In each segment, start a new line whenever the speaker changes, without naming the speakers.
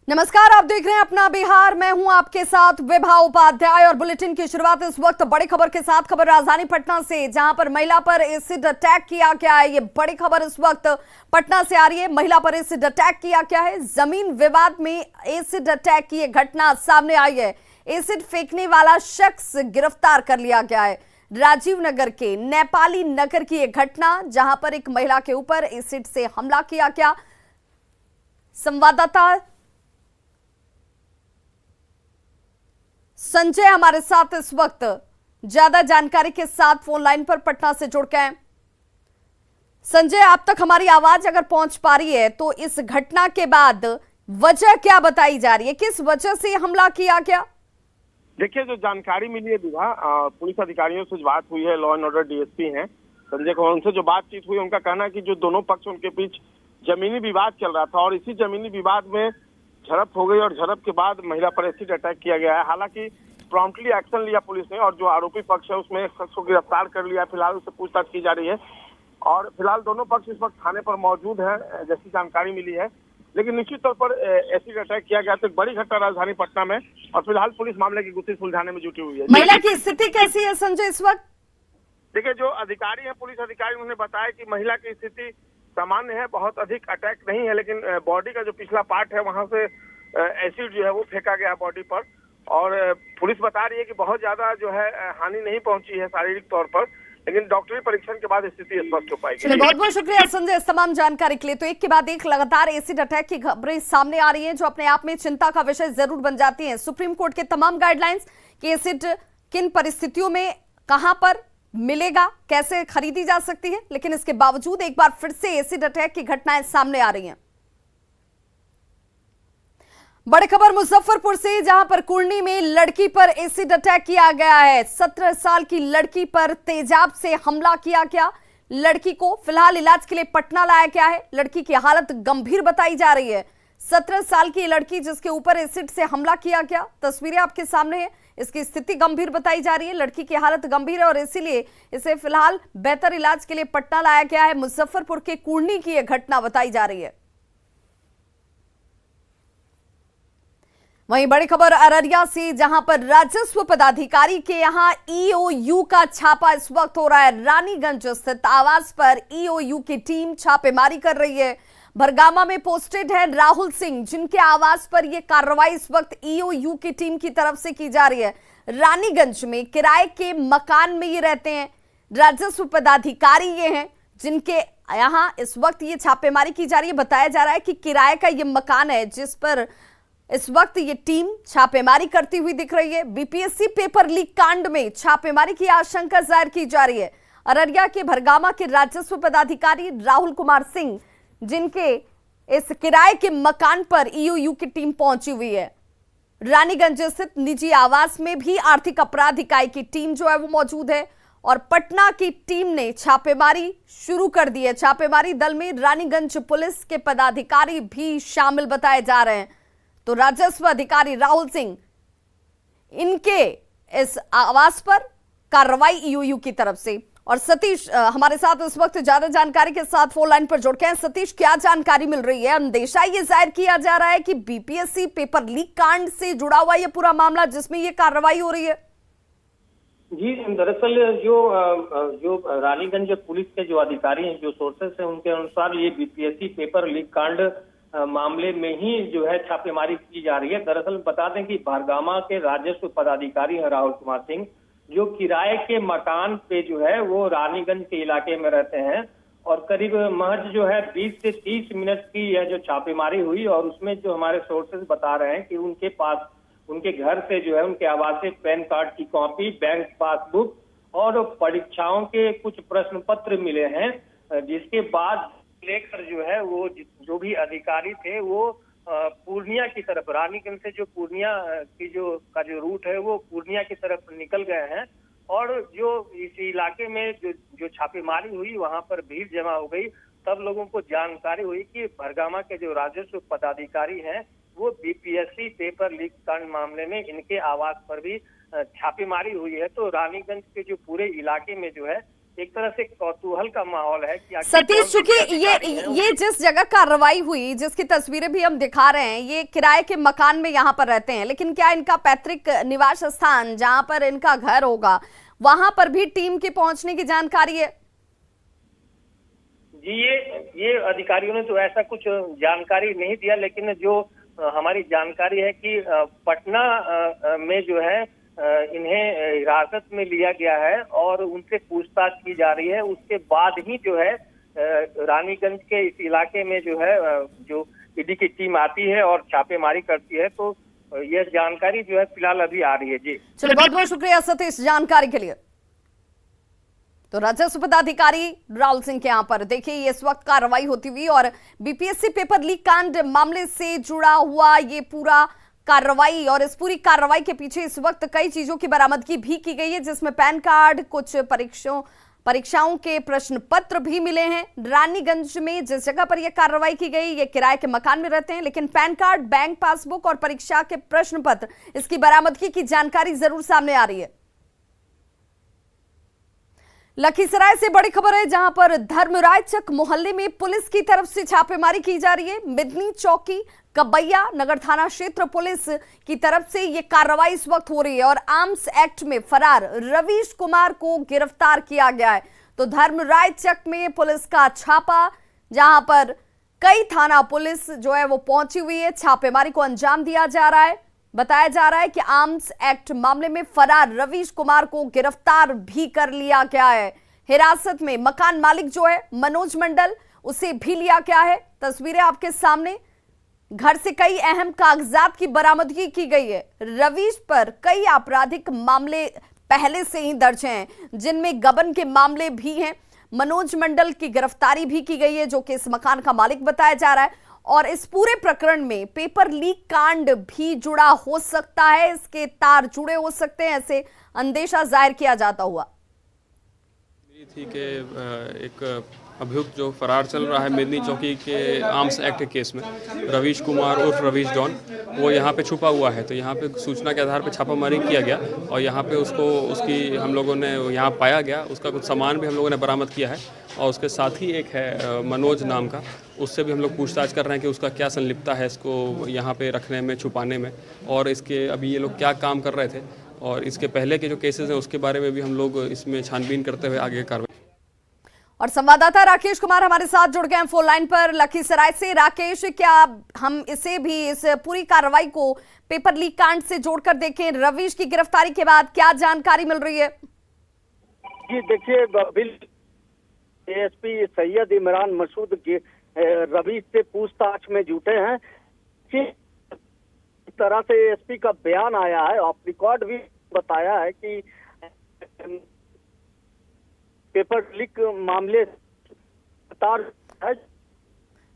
नमस्कार, आप देख रहे हैं अपना बिहार। मैं हूं आपके साथ विभा उपाध्याय और बुलेटिन की शुरुआत इस वक्त बड़ी खबर के साथ। खबर राजधानी पटना से, जहां पर महिला पर एसिड अटैक किया गया है। ये बड़ी खबर इस वक्त पटना से आ रही है। महिला पर एसिड अटैक किया गया है। जमीन विवाद में एसिड अटैक की घटना सामने आई है। एसिड फेंकने वाला शख्स गिरफ्तार कर लिया गया है। राजीव नगर के नेपाली नगर की यह घटना, जहां पर एक महिला के ऊपर एसिड से हमला किया गया। संवाददाता संजय हमारे साथ इस वक्त ज्यादा जानकारी के साथ फोन लाइन पर पटना से जुड़ गए हैं। संजय, आप तक हमारी आवाज अगर पहुंच पा रही है तो इस घटना के बाद वजह क्या बताई जा रही है, किस वजह से हमला किया गया?
देखिए, जो जानकारी मिली है विभा, पुलिस अधिकारियों से बात हुई है, लॉ एंड ऑर्डर डीएसपी हैं संजय कुमार, उनसे जो बातचीत हुई उनका कहना है कि जो दोनों पक्ष उनके बीच जमीनी विवाद चल रहा था और इसी जमीनी विवाद में झड़प हो गई और झड़प के बाद महिला पर एसिड अटैक किया गया है। हालांकि प्रॉम्प्टली एक्शन लिया पुलिस ने और जो आरोपी पक्ष है उसमें एक शख्स को गिरफ्तार कर लिया। फिलहाल उससे पूछताछ की जा रही है और फिलहाल दोनों पक्ष इस वक्त थाने पर मौजूद है, जैसी जानकारी मिली है। लेकिन निश्चित तौर पर एसिड अटैक किया गया तो एक बड़ी घटना राजधानी पटना में, और फिलहाल पुलिस मामले की गुत्थी सुलझाने में जुटी हुई है।
महिला की स्थिति कैसी है संजय इस वक्त?
देखिए, जो अधिकारी है, पुलिस अधिकारी, उन्होंने बताया कि महिला की स्थिति सामान्य है, बहुत अधिक अटैक नहीं है, लेकिन बॉडी का जो पिछला पार्ट है वहां से एसिड जो है वो फेंका गया बॉडी पर। और पुलिस बता रही है कि बहुत ज्यादा जो है हानि नहीं पहुंची है शारीरिक तौर पर, लेकिन डॉक्टरी परीक्षण के बाद स्थिति स्पष्ट हो पाएगी।
बहुत बहुत शुक्रिया संजय इस तमाम जानकारी के लिए। तो एक के बाद एक लगातार एसिड अटैक की खबरें सामने आ रही हैं, जो अपने आप में चिंता का विषय जरूर बन जाती हैं। सुप्रीम कोर्ट के तमाम गाइडलाइंस कि एसिड किन परिस्थितियों में कहां पर मिलेगा, कैसे खरीदी जा सकती है, लेकिन इसके बावजूद एक बार फिर से एसिड अटैक की घटनाएं सामने आ रही हैं। बड़ी खबर मुजफ्फरपुर से, जहां पर कुर्नी में लड़की पर एसिड अटैक किया गया है। 17 साल की लड़की पर तेजाब से हमला किया गया। लड़की को फिलहाल इलाज के लिए पटना लाया गया है। लड़की की हालत गंभीर बताई जा रही है। 17 साल की लड़की जिसके ऊपर एसिड से हमला किया गया, तस्वीरें आपके सामने है। इसकी स्थिति गंभीर बताई जा रही है। लड़की की हालत गंभीर है और इसीलिए इसे फिलहाल बेहतर इलाज के लिए पटना लाया गया है। मुजफ्फरपुर के कुर्नी की यह घटना बताई जा रही है। वहीं बड़ी खबर अररिया से, जहां पर राजस्व पदाधिकारी के यहां ईओयू का छापा इस वक्त हो रहा है। रानीगंज स्थित आवास पर ईओयू की टीम छापेमारी कर रही है। भरगामा में पोस्टेड है राहुल सिंह, जिनके आवास पर यह कार्रवाई इस वक्त ईओयू की टीम की तरफ से की जा रही है। रानीगंज में किराए के मकान में ये रहते हैं। राजस्व पदाधिकारी ये हैं जिनके यहां इस वक्त ये छापेमारी की जा रही है। बताया जा रहा है कि किराए का ये मकान है जिस पर इस वक्त ये टीम छापेमारी करती हुई दिख रही है। बीपीएससी पेपर लीक कांड में छापेमारी की आशंका जाहिर की जा रही है। अररिया के भरगामा के राजस्व पदाधिकारी राहुल कुमार सिंह, जिनके इस किराए के मकान पर ईओयू की टीम पहुंची हुई है। रानीगंज स्थित निजी आवास में भी आर्थिक अपराध इकाई की टीम जो है वो मौजूद है और पटना की टीम ने छापेमारी शुरू कर दी है। छापेमारी दल में रानीगंज पुलिस के पदाधिकारी भी शामिल बताए जा रहे हैं। तो राजस्व अधिकारी राहुल सिंह, इनके इस आवास पर कार्रवाई ईओयू की तरफ से। और सतीश हमारे साथ इस वक्त ज्यादा जानकारी के साथ फोन लाइन पर जुड़ गए हैं। सतीश, क्या जानकारी मिल रही है? अंदेशा ये जाहिर किया जा रहा है कि बीपीएससी पेपर लीक कांड से जुड़ा हुआ ये पूरा मामला जिसमें ये कार्रवाई हो रही है।
जी, दरअसल जो रानीगंज पुलिस के जो अधिकारी हैं, जो सोर्सेस हैं, उनके अनुसार ये बीपीएससी पेपर लीक कांड मामले में ही जो है छापेमारी की जा रही है। दरअसल बता दें कि भरगामा के राजस्व पदाधिकारी हैं राहुल कुमार सिंह, जो किराए के मकान पे जो है वो रानीगंज के इलाके में रहते हैं और करीब महज जो है 20 से 30 मिनट की यह जो छापेमारी हुई और उसमें जो हमारे सोर्सेज बता रहे हैं कि उनके पास, उनके घर से जो है उनके आवासीय पैन कार्ड की कॉपी, बैंक पासबुक और परीक्षाओं के कुछ प्रश्न पत्र मिले हैं, जिसके बाद लेकर जो है वो जो भी अधिकारी थे वो पूर्णिया की तरफ, रानीगंज से जो पूर्णिया की जो रूट है वो पूर्णिया की तरफ निकल गए हैं। और जो इस इलाके में जो छापेमारी हुई वहां पर भीड़ जमा हो गई। तब लोगों को जानकारी हुई कि भरगामा के जो राजस्व पदाधिकारी हैं वो बीपीएससी पेपर लीक कांड मामले में इनके आवास पर भी छापेमारी हुई है। तो रानीगंज के जो पूरे इलाके में जो है एक तरह से कौतूहल का माहौल है कि
सतीश, चूंकि ये जिस जगह कार्रवाई हुई, जिसकी तस्वीरें भी हम दिखा रहे हैं, ये किराए के मकान में यहाँ पर रहते हैं, लेकिन क्या इनका पैतृक निवास स्थान जहाँ पर इनका घर होगा वहां पर भी टीम के पहुंचने की जानकारी है?
जी, ये अधिकारियों ने तो ऐसा कुछ जानकारी नहीं दिया, लेकिन जो हमारी जानकारी है कि पटना में जो है इन्हें हिरासत में लिया गया है और उनसे पूछताछ की जा रही है। उसके बाद ही जो है रानीगंज के इस इलाके में जो है जो ईडी की टीम आती है और छापेमारी करती है। तो यह जानकारी जो है फिलहाल अभी आ रही है। जी
चलिए, बहुत बहुत शुक्रिया सतीश जानकारी के लिए। तो राजस्व पदाधिकारी राहुल सिंह के यहाँ पर देखिए इस वक्त कार्रवाई होती हुई और बीपीएससी पेपर लीक कांड मामले से जुड़ा हुआ ये पूरा कार्रवाई, और इस पूरी कार्रवाई के पीछे इस वक्त कई चीजों की बरामदगी भी की गई है, जिसमें पैन कार्ड, कुछ परीक्षाओं के प्रश्न पत्र भी मिले हैं। रानीगंज में जिस जगह पर यह कार्रवाई की गई, ये किराए के मकान में रहते हैं, लेकिन पैन कार्ड, बैंक पासबुक और परीक्षा के प्रश्न पत्र, इसकी बरामदगी की जानकारी जरूर सामने आ रही है। लखीसराय से बड़ी खबर है, जहां पर धर्मराय चक मोहल्ले में पुलिस की तरफ से छापेमारी की जा रही है। मिदनी चौकी, कबैया नगर थाना क्षेत्र पुलिस की तरफ से यह कार्रवाई इस वक्त हो रही है और आर्म्स एक्ट में फरार रवीश कुमार को गिरफ्तार किया गया है। तो धर्मराय चक में पुलिस का छापा, जहां पर कई थाना पुलिस जो है वो पहुंची हुई है, छापेमारी को अंजाम दिया जा रहा है। बताया जा रहा है कि आर्म्स एक्ट मामले में फरार रवीश कुमार को गिरफ्तार भी कर लिया गया है। हिरासत में मकान मालिक जो है मनोज मंडल, उसे भी लिया गया है। तस्वीरें आपके सामने, घर से कई अहम कागजात की बरामदगी की गई है। रवीश पर कई आपराधिक मामले पहले से ही दर्ज हैं, जिनमें गबन के मामले भी हैं। मनोज मंडल की गिरफ्तारी भी की गई है, जो कि इस मकान का मालिक बताया जा रहा है। और इस पूरे प्रकरण में पेपर लीक कांड भी जुड़ा हो सकता है, इसके तार जुड़े हो सकते हैं, ऐसे अंदेशा जाहिर किया जाता हुआ।
थी कि एक अभियुक्त जो फरार चल रहा है मिदनी चौकी के आर्म्स एक्ट के केस में, रवीश कुमार उर्फ रवीश डॉन, वो यहाँ पे छुपा हुआ है। तो यहाँ पे सूचना के आधार पे छापामारी किया गया और यहाँ पे उसकी हम लोगों ने यहाँ पाया गया। उसका कुछ सामान भी हम लोगों ने बरामद किया है और उसके साथ ही एक है मनोज नाम का, उससे भी हम लोग पूछताछ कर रहे हैं कि उसका क्या संलिप्तता है इसको यहाँ पे रखने में, छुपाने में, और इसके अभी ये लोग क्या काम कर रहे थे और इसके पहले के जो केसेस हैं उसके बारे में भी हम लोग इसमें छानबीन करते हुए आगे कार्रवाई।
और संवाददाता राकेश कुमार हमारे साथ जुड़ गए हैं फोन लाइन पर लखीसराय से। राकेश, क्या हम इसे भी, इस पूरी कार्रवाई को पेपर लीक कांड से जोड़कर देखें? रवीश की गिरफ्तारी के बाद क्या जानकारी मिल रही है?
जी देखिए, एएसपी सैयद इमरान मसूद के रवीश से पूछताछ में जुटे हैं। इस तरह से एएसपी का बयान आया है, ऑफ रिकॉर्ड भी बताया है कि पेपर लीक मामले है।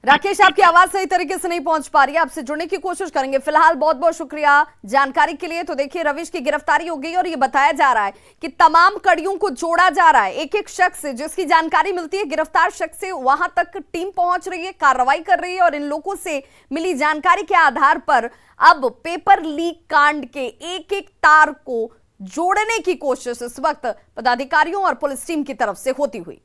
राकेश, आपकी आवाज सही तरीके से नहीं पहुंच पा रही है, आपसे जुड़ने की कोशिश करेंगे। फिलहाल बहुत बहुत शुक्रिया जानकारी के लिए। तो देखिए, रवीश की गिरफ्तारी हो गई और ये बताया जा रहा है कि तमाम कड़ियों को जोड़ा जा रहा है। एक एक शख्स से जिसकी जानकारी मिलती है, गिरफ्तार शख्स से वहां तक टीम पहुंच रही है, कार्रवाई कर रही है और इन लोगों से मिली जानकारी के आधार पर अब पेपर लीक कांड के एक एक तार को जोड़ने की कोशिश इस वक्त पदाधिकारियों और पुलिस टीम की तरफ से होती हुई।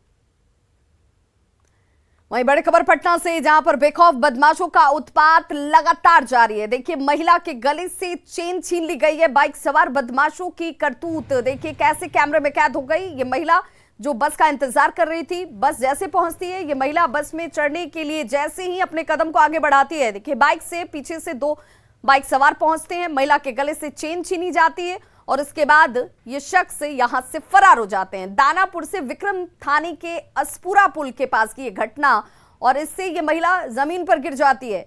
वहीं बड़ी खबर पटना से, जहां पर बेखौफ बदमाशों का उत्पात लगातार जारी है। देखिए, महिला के गले से चेन छीन ली गई है। बाइक सवार बदमाशों की करतूत देखिए कैसे कैमरे में कैद हो गई। ये महिला जो बस का इंतजार कर रही थी, बस जैसे पहुंचती है, ये महिला बस में चढ़ने के लिए जैसे ही अपने कदम को आगे बढ़ाती है, देखिए बाइक से पीछे से दो बाइक सवार पहुंचते हैं, महिला के गले से चेन छीनी जाती है और इसके बाद ये शख्स यहां से फरार हो जाते हैं। दानापुर से विक्रम थाने के असपुरा पुल के पास की ये घटना, और इससे ये महिला जमीन पर गिर जाती है।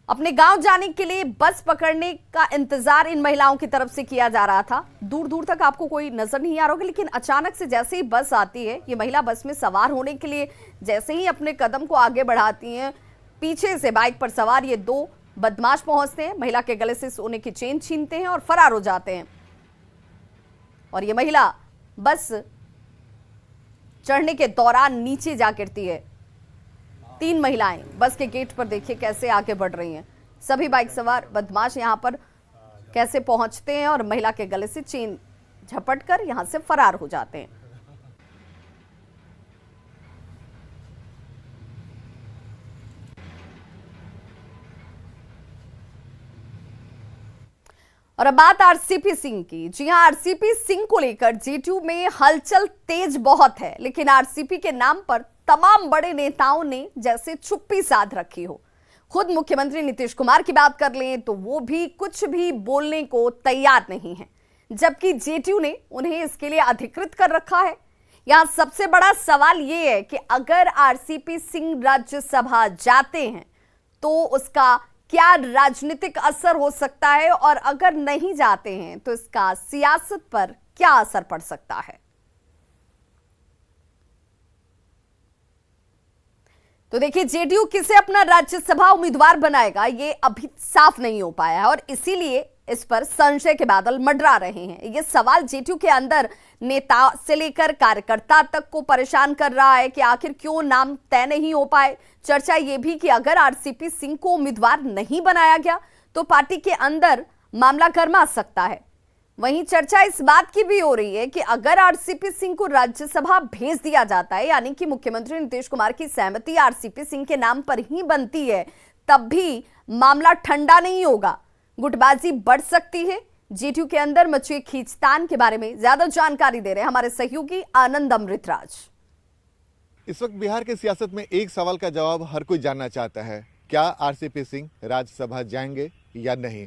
अपने गांव जाने के लिए बस पकड़ने का इंतजार इन महिलाओं की तरफ से किया जा रहा था। दूर दूर तक आपको कोई नजर नहीं आ रहा होगा, लेकिन अचानक से जैसे ही बस आती है, ये महिला बस में सवार होने के लिए जैसे ही अपने कदम को आगे बढ़ाती हैं, पीछे से बाइक पर सवार ये दो बदमाश पहुंचते हैं, महिला के गले से सोने की चेन छीनते हैं और फरार हो जाते हैं। और ये महिला बस चढ़ने के दौरान नीचे जा गिरती है। 3 महिलाएं बस के गेट पर देखिए कैसे आगे बढ़ रही हैं। सभी बाइक सवार बदमाश यहां पर कैसे पहुंचते हैं और महिला के गले से चेन झपट कर यहां से फरार हो जाते हैं। और अब बात आरसीपी सिंह की। जी हां, आरसीपी सिंह को लेकर जेडीयू में हलचल तेज बहुत है, लेकिन आरसीपी के नाम पर तमाम बड़े नेताओं ने जैसे चुप्पी साध रखी हो। खुद मुख्यमंत्री नीतीश कुमार की बात कर लें तो वो भी कुछ भी बोलने को तैयार नहीं है, जबकि जेडीयू ने उन्हें इसके लिए अधिकृत कर रखा है। यहां सबसे बड़ा सवाल यह है कि अगर आरसीपी सिंह राज्यसभा जाते हैं तो उसका क्या राजनीतिक असर हो सकता है, और अगर नहीं जाते हैं तो इसका सियासत पर क्या असर पड़ सकता है। तो देखिए, जेडीयू किसे अपना राज्यसभा उम्मीदवार बनाएगा ये अभी साफ नहीं हो पाया है, और इसीलिए इस पर संशय के बादल मंडरा रहे हैं। ये सवाल जेडीयू के अंदर नेता से लेकर कार्यकर्ता तक को परेशान कर रहा है कि आखिर क्यों नाम तय नहीं हो पाए। चर्चा ये भी कि अगर आरसीपी सिंह को उम्मीदवार नहीं बनाया गया तो पार्टी के अंदर मामला गर्मा सकता है। वहीं चर्चा इस बात की भी हो रही है कि अगर आरसीपी सिंह को राज्यसभा भेज दिया जाता है, यानी कि मुख्यमंत्री नीतीश कुमार की सहमति आरसीपी सिंह के नाम पर ही बनती है, तब भी मामला ठंडा नहीं होगा, गुटबाजी बढ़ सकती है। जेडीयू के अंदर मचे खींचतान के बारे में ज्यादा जानकारी दे रहे हैं हमारे सहयोगी आनंद अमृतराज।
इस वक्त बिहार के सियासत में एक सवाल का जवाब हर कोई जानना चाहता है, क्या आरसीपी सिंह राज्यसभा जाएंगे या नहीं।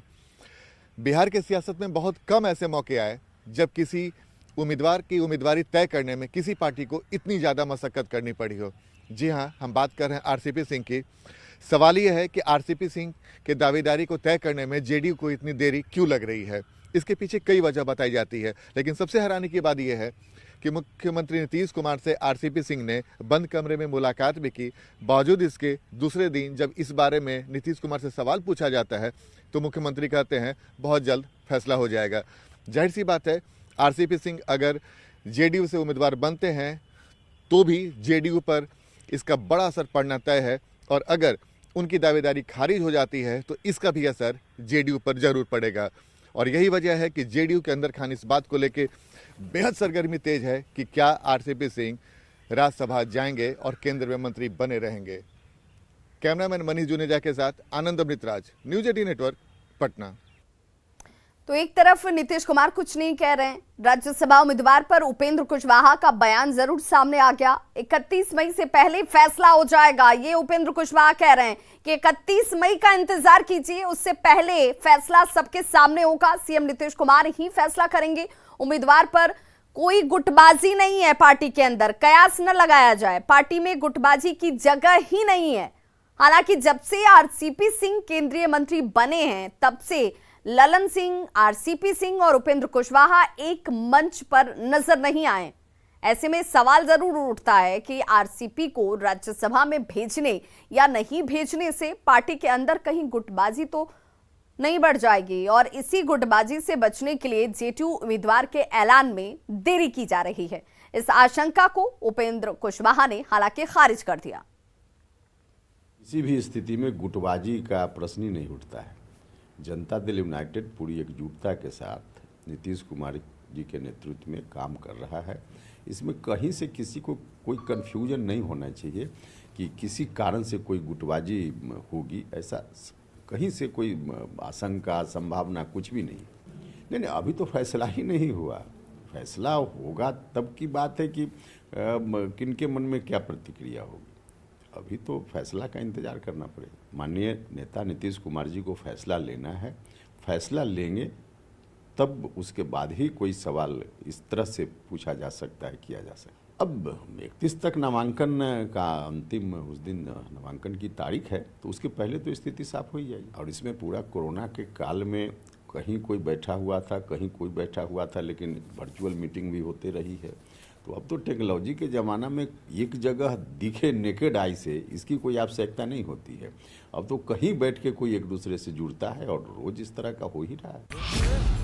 बिहार के सियासत में बहुत कम ऐसे मौके आए जब किसी उम्मीदवार की उम्मीदवारी तय करने में किसी पार्टी को इतनी ज़्यादा मशक्कत करनी पड़ी हो। जी हाँ, हम बात कर रहे हैं आरसीपी सिंह की। सवाल यह है कि आरसीपी सिंह के दावेदारी को तय करने में जेडीयू को इतनी देरी क्यों लग रही है। इसके पीछे कई वजह बताई जाती है, लेकिन सबसे हैरानी की बात यह है कि मुख्यमंत्री नीतीश कुमार से आरसीपी सिंह ने बंद कमरे में मुलाकात भी की। बावजूद इसके दूसरे दिन जब इस बारे में नीतीश कुमार से सवाल पूछा जाता है तो मुख्यमंत्री कहते हैं बहुत जल्द फैसला हो जाएगा। जाहिर सी बात है, आरसीपी सिंह अगर जेडीयू से उम्मीदवार बनते हैं तो भी जेडीयू पर इसका बड़ा असर पड़ना तय है, और अगर उनकी दावेदारी खारिज हो जाती है तो इसका भी असर जेडीयू पर जरूर पड़ेगा। और यही वजह है कि जेडीयू के अंदर खान इस बात को लेकर बेहद सरगर्मी तेज है कि क्या आरसीपी सिंह राज्यसभा जाएंगे और केंद्र में मंत्री बने रहेंगे। कैमरामैन मनीष जुनेजा के साथ आनंद अमृतराज, न्यूज 18 नेटवर्क, पटना।
तो एक तरफ नीतीश कुमार कुछ नहीं कह रहे हैं, राज्यसभा उम्मीदवार पर उपेंद्र कुशवाहा का बयान जरूर सामने आ गया। 31 मई से पहले फैसला हो जाएगा, ये उपेंद्र कुशवाहा कह रहे हैं कि 31 मई का इंतजार कीजिए, उससे पहले फैसला सबके सामने होगा। सीएम नीतीश कुमार ही फैसला करेंगे। उम्मीदवार पर कोई गुटबाजी नहीं है, पार्टी के अंदर कयास न लगाया जाए, पार्टी में गुटबाजी की जगह ही नहीं है। हालांकि जब से आरसीपी सिंह केंद्रीय मंत्री बने हैं तब से ललन सिंह, आरसीपी सिंह और उपेंद्र कुशवाहा एक मंच पर नजर नहीं आए। ऐसे में सवाल जरूर उठता है कि आरसीपी को राज्यसभा में भेजने या नहीं भेजने से पार्टी के अंदर कहीं गुटबाजी तो नहीं बढ़ जाएगी, और इसी गुटबाजी से बचने के लिए जेडीयू उम्मीदवार के ऐलान में देरी की जा रही है। इस आशंका को उपेंद्र कुशवाहा ने हालांकि खारिज कर दिया।
किसी भी स्थिति में गुटबाजी का प्रश्न ही नहीं उठता है। जनता दल यूनाइटेड पूरी एकजुटता के साथ नीतीश कुमार जी के नेतृत्व में काम कर रहा है। इसमें कहीं से किसी को कोई कन्फ्यूजन नहीं होना चाहिए कि किसी कारण से कोई गुटबाजी होगी, ऐसा कहीं से कोई आशंका संभावना कुछ भी नहीं। अभी तो फैसला ही नहीं हुआ। फैसला होगा तब की बात है कि किनके मन में क्या प्रतिक्रिया होगी। अभी तो फैसला का इंतजार करना पड़ेगा। माननीय नेता नीतीश कुमार जी को फैसला लेना है, फैसला लेंगे तब उसके बाद ही कोई सवाल इस तरह से पूछा जा सकता है, किया जा सकता है। अब 31 तक नामांकन का अंतिम उस दिन नामांकन की तारीख है, तो उसके पहले तो स्थिति साफ हो ही जाएगी। और इसमें पूरा कोरोना के काल में कहीं कोई बैठा हुआ था, कहीं कोई बैठा हुआ था, लेकिन वर्चुअल मीटिंग भी होती रही है। तो अब तो टेक्नोलॉजी के ज़माना में एक जगह दिखे नेकेड आई से इसकी कोई आवश्यकता नहीं होती है। अब तो कहीं बैठ के कोई एक दूसरे से जुड़ता है, और रोज इस तरह का हो ही रहा है।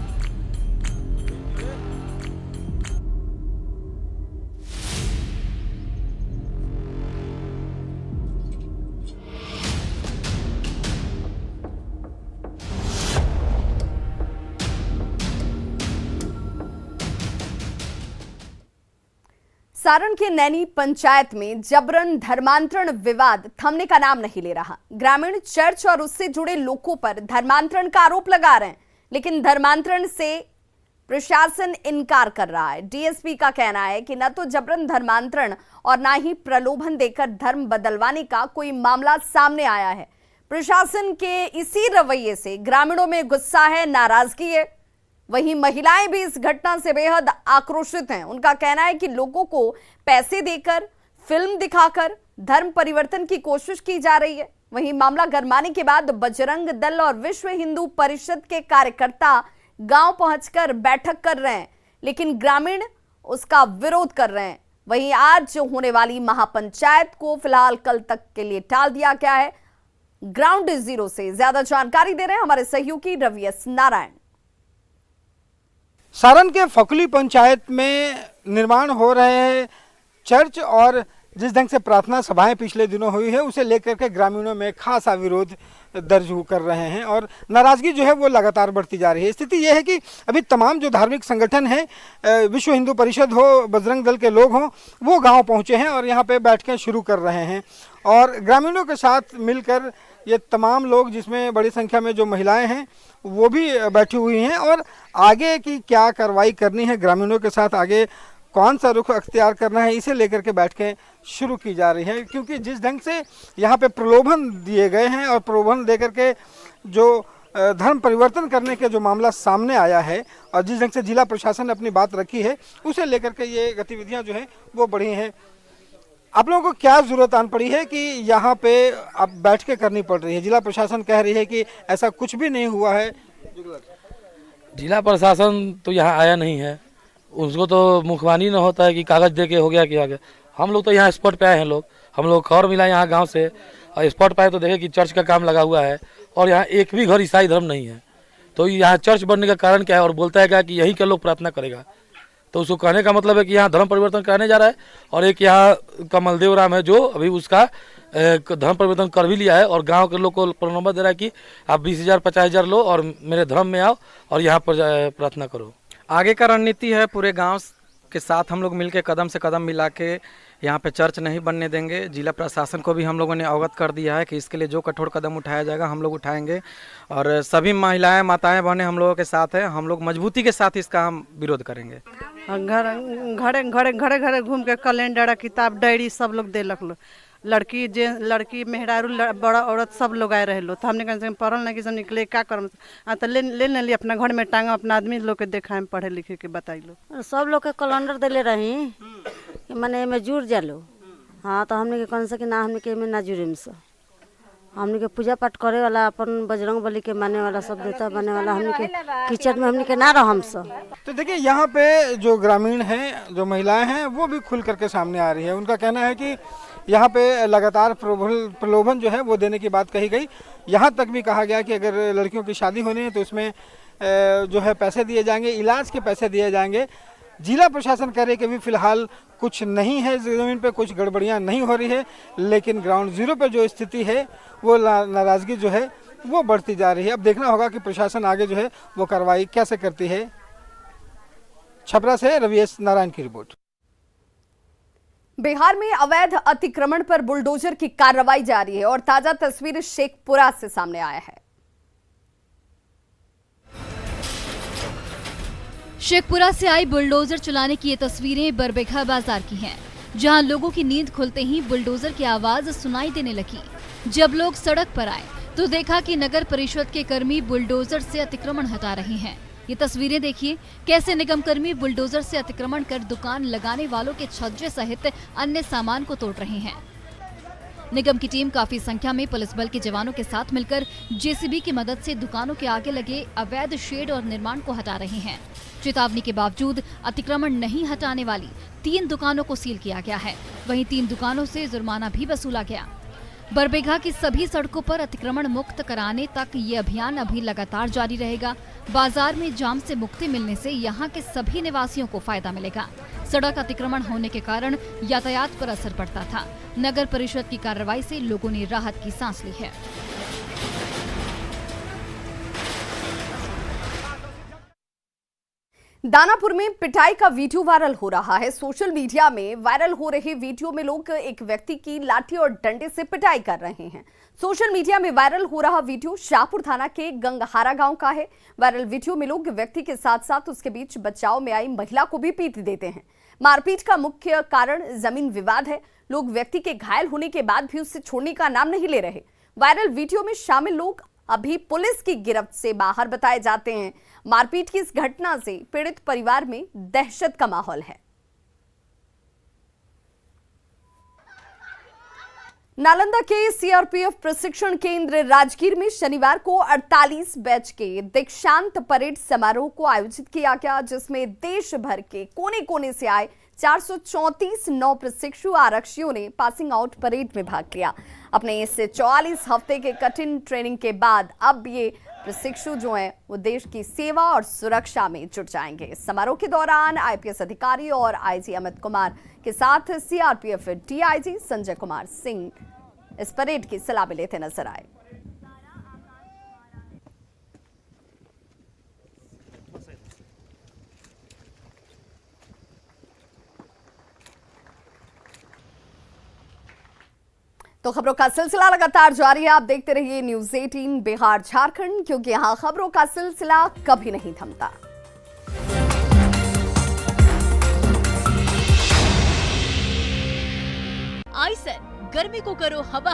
सारण के नैनी पंचायत में जबरन धर्मांतरण विवाद थमने का नाम नहीं ले रहा। ग्रामीण चर्च और उससे जुड़े लोगों पर धर्मांतरण का आरोप लगा रहे हैं। लेकिन धर्मांतरण से प्रशासन इनकार कर रहा है। डीएसपी का कहना है कि न तो जबरन धर्मांतरण और ना ही प्रलोभन देकर धर्म बदलवाने का कोई मामला सामने आया है। प्रशासन के इसी रवैये से ग्रामीणों में गुस्सा है, नाराजगी है। वहीं महिलाएं भी इस घटना से बेहद आक्रोशित हैं। उनका कहना है कि लोगों को पैसे देकर, फिल्म दिखाकर धर्म परिवर्तन की कोशिश की जा रही है। वहीं मामला गरमाने के बाद बजरंग दल और विश्व हिंदू परिषद के कार्यकर्ता गांव पहुंचकर बैठक कर रहे हैं, लेकिन ग्रामीण उसका विरोध कर रहे हैं। वहीं आज होने वाली महापंचायत को फिलहाल कल तक के लिए टाल दिया गया है। ग्राउंड जीरो से ज्यादा जानकारी दे रहे हैं हमारे सहयोगी रवि एस नारायण।
सारण के फकुली पंचायत में निर्माण हो रहे हैं चर्च और जिस ढंग से प्रार्थना सभाएं पिछले दिनों हुई है उसे लेकर के ग्रामीणों में खासा विरोध दर्ज कर रहे हैं और नाराजगी जो है वो लगातार बढ़ती जा रही है। स्थिति यह है कि अभी तमाम जो धार्मिक संगठन हैं, विश्व हिंदू परिषद हो, बजरंग दल के लोग हों, वो गांव पहुंचे हैं और यहां पे बैठकें शुरू कर रहे हैं और ग्रामीणों के साथ मिलकर ये तमाम लोग, जिसमें बड़ी संख्या में जो महिलाएं हैं वो भी बैठी हुई हैं और आगे की क्या कार्रवाई करनी है, ग्रामीणों के साथ आगे कौन सा रुख अख्तियार करना है, इसे लेकर के बैठकें शुरू की जा रही है। क्योंकि जिस ढंग से यहाँ पे प्रलोभन दिए गए हैं और प्रलोभन देकर के जो धर्म परिवर्तन करने के जो मामला सामने आया है और जिस ढंग से जिला प्रशासन ने अपनी बात रखी है, उसे लेकर के ये गतिविधियाँ जो हैं वो बढ़ी हैं। आप लोगों को क्या ज़रूरत आन पड़ी है कि यहाँ पे अब बैठकें करनी पड़ रही है? जिला प्रशासन कह रही है कि ऐसा कुछ भी नहीं हुआ है।
जिला प्रशासन तो यहाँ आया नहीं है, उसको तो मुखबानी न होता है कि कागज़ दे के हो गया कि आ गया। हम लोग तो यहाँ स्पॉट पे आए हैं लोग, हम लोग खबर मिला यहाँ गांव से और स्पॉट पे आए तो देखे कि चर्च का काम लगा हुआ है और यहाँ एक भी घर ईसाई धर्म नहीं है। तो यहाँ चर्च बनने का कारण क्या है और बोलता है क्या कि यहीं के लोग प्रार्थना करेगा। तो उसको कहने का मतलब है कि यहाँ धर्म परिवर्तन कराने जा रहा है और एक यहाँ कमलदेव राम है जो अभी उसका धर्म परिवर्तन कर भी लिया है और गांव के लोग को प्रलोभन दे रहा है कि आप 20,000 50,000 लो और मेरे धर्म में आओ और यहाँ पर प्रार्थना करो।
आगे का रणनीति है पूरे गांव के साथ हम लोग मिलके कदम से कदम मिला के यहाँ पे चर्च नहीं बनने देंगे। जिला प्रशासन को भी हम लोगों ने अवगत कर दिया है कि इसके लिए जो कठोर कदम उठाया जाएगा हम लोग उठाएंगे और सभी महिलाएं, माताएं, बहनें हम लोगों के साथ है। हम लोग मजबूती के साथ इसका हम विरोध करेंगे।
घरे घरे घूम के कैलेंडर, किताब, डायरी सब लोग दे लग लो। लड़की मेहरारू, बड़ा औरत सब लोग आए रहे लो। तो हमने कहीं पढ़ल नहीं कि सब निकले क्या करम तो ले ली अपना घर में टांगा, अपना आदमी लोग के देखा पढ़े लिखे के बताई लो।
सब लोग के कैलेंडर दिले रही कि मने में जुड़ जालो। हाँ तो हमने के कौन सा कि ना हमने के में ना जुड़े से हमने के पूजा पाठ करे वाला अपन बजरंग बली के माने वाला सब देवता माने वाला हमने के किचन में हमने के ना रह हम सब।
तो देखिए यहाँ पे जो ग्रामीण हैं, जो महिलाएं हैं, वो भी खुल करके सामने आ रही है। उनका कहना है कि यहाँ पे लगातार प्रलोभन जो है वो देने की बात कही गई। यहाँ तक भी कहा गया कि अगर लड़कियों की शादी होनी है तो उसमें जो है पैसे दिए जाएंगे, इलाज के पैसे दिए जाएंगे। जिला प्रशासन कह रहे कि अभी फिलहाल कुछ नहीं है, ज़मीन पे कुछ गड़बड़ियाँ नहीं हो रही है, लेकिन ग्राउंड जीरो पे जो स्थिति है वो नाराज़गी जो है वो बढ़ती जा रही है। अब देखना होगा कि प्रशासन आगे जो है वो कार्रवाई कैसे करती है। छपरा से रवि एस नारायण की रिपोर्ट।
बिहार में अवैध अतिक्रमण पर बुलडोजर की कार्रवाई जारी है और ताजा तस्वीर शेखपुरा से सामने आया है।
शेखपुरा से आई बुलडोजर चलाने की ये तस्वीरें बरबीघा बाजार की हैं, जहां लोगों की नींद खुलते ही बुलडोजर की आवाज सुनाई देने लगी। जब लोग सड़क पर आए तो देखा कि नगर परिषद के कर्मी बुलडोजर से अतिक्रमण हटा रहे हैं। ये तस्वीरें देखिए कैसे निगम कर्मी बुलडोजर से अतिक्रमण कर दुकान लगाने वालों के छज्जे सहित अन्य सामान को तोड़ रहे हैं। निगम की टीम काफी संख्या में पुलिस बल के जवानों के साथ मिलकर जेसीबी की मदद से दुकानों के आगे लगे अवैध शेड और निर्माण को हटा रहे हैं। चेतावनी के बावजूद अतिक्रमण नहीं हटाने वाली 3 दुकानों को सील किया गया है। वहीं 3 दुकानों से जुर्माना भी वसूला गया। बरबीघा की सभी सड़कों पर अतिक्रमण मुक्त कराने तक ये अभियान अभी लगातार जारी रहेगा। बाजार में जाम से मुक्ति मिलने से यहाँ के सभी निवासियों को फायदा मिलेगा। सड़क अतिक्रमण होने के कारण यातायात पर असर पड़ता था। नगर परिषद की कार्रवाई से लोगों ने राहत की सांस ली है।
दानापुर में पिटाई का वीडियो वायरल हो रहा है। सोशल मीडिया में वायरल हो रहे वीडियो में लोग एक व्यक्ति की लाठी और डंडे से पिटाई कर रहे हैं। सोशल मीडिया में वायरल हो रहा वीडियो शाहपुर थाना के गंगहारा गांव का है। वायरल वीडियो में लोग व्यक्ति के साथ साथ उसके बीच बचाव में आई महिला को भी पीट देते हैं। मारपीट का मुख्य कारण जमीन विवाद है। लोग व्यक्ति के घायल होने के बाद भी उससे छोड़ने का नाम नहीं ले रहे। वायरल वीडियो में शामिल लोग अभी पुलिस की गिरफ्त से बाहर बताए जाते हैं। मारपीट की इस घटना से पीड़ित परिवार में दहशत का माहौल है। नालंदा के सीआरपीएफ प्रशिक्षण केंद्र राजगीर में शनिवार को 48 बैच के दीक्षांत परेड समारोह को आयोजित किया गया, जिसमें देश भर के कोने कोने से आए 434 नौ प्रशिक्षु आरक्षियों ने पासिंग आउट परेड में भाग लिया। अपने इस 44 हफ्ते के कठिन ट्रेनिंग के बाद अब ये प्रशिक्षु जो हैं वो देश की सेवा और सुरक्षा में जुट जाएंगे। समारोह के दौरान आईपीएस अधिकारी और आईजी अमित कुमार के साथ सीआरपीएफ डीआईजी संजय कुमार सिंह इस परेड की सलामी लेते नजर आए। तो खबरों का सिलसिला लगातार जारी है। आप देखते रहिए न्यूज़ 18 बिहार झारखंड, क्योंकि यहां खबरों का सिलसिला कभी नहीं थमता।
आइसन गर्मी को करो हवा